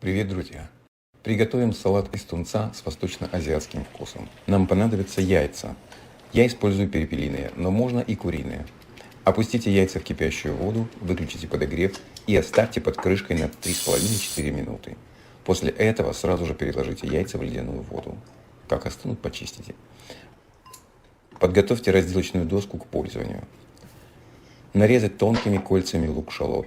Привет, друзья! Приготовим салат из тунца с восточно-азиатским вкусом. Нам понадобятся яйца. Я использую перепелиные, но можно и куриные. Опустите яйца в кипящую воду, выключите подогрев и оставьте под крышкой на 3,5-4 минуты. После этого сразу же переложите яйца в ледяную воду. Как остынут, почистите. Подготовьте разделочную доску к пользованию. Нарезать тонкими кольцами лук-шалот.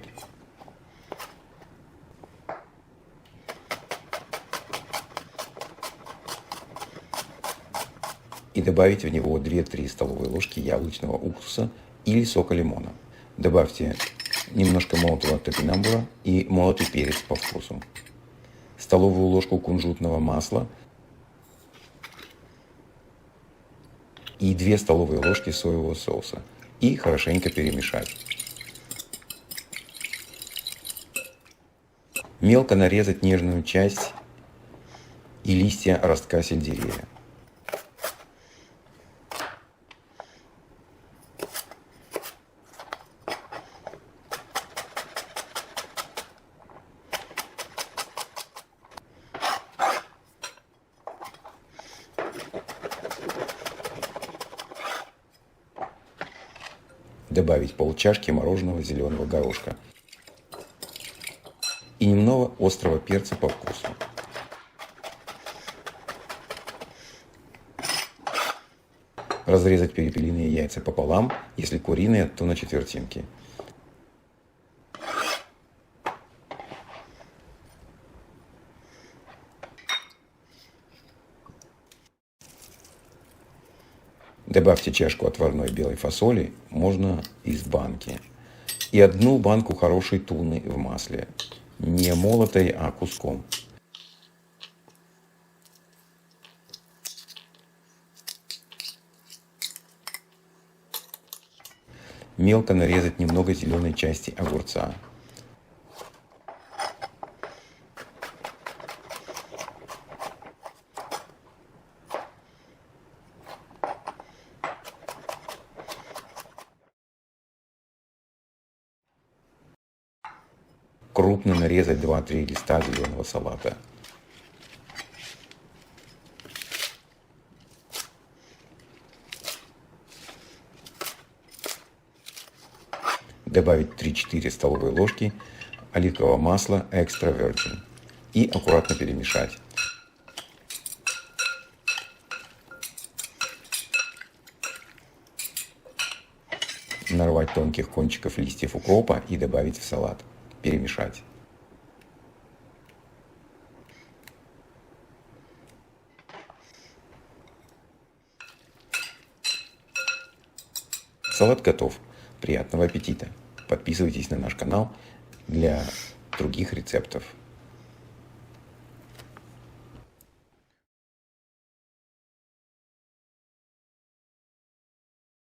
И добавить в него 2-3 столовые ложки яблочного уксуса или сока лимона. Добавьте немножко молотого топинамбура и молотый перец по вкусу. Столовую ложку кунжутного масла и 2 столовые ложки соевого соуса. И хорошенько перемешать. Мелко нарезать нежную часть и листья ростка сельдерея. Добавить полчашки мороженого зеленого горошка и немного острого перца по вкусу. Разрезать перепелиные яйца пополам, если куриные, то на четвертинки. Добавьте чашку отварной белой фасоли, можно из банки, и 1 банку хорошей туны в масле, не молотой, а куском. Мелко нарезать немного зеленой части огурца. Крупно нарезать 2-3 листа зеленого салата. Добавить 3-4 столовые ложки оливкового масла экстра virgin и аккуратно перемешать. Нарвать тонких кончиков листьев укропа и добавить в салат. Перемешать. Салат готов. Приятного аппетита! Подписывайтесь на наш канал для других рецептов.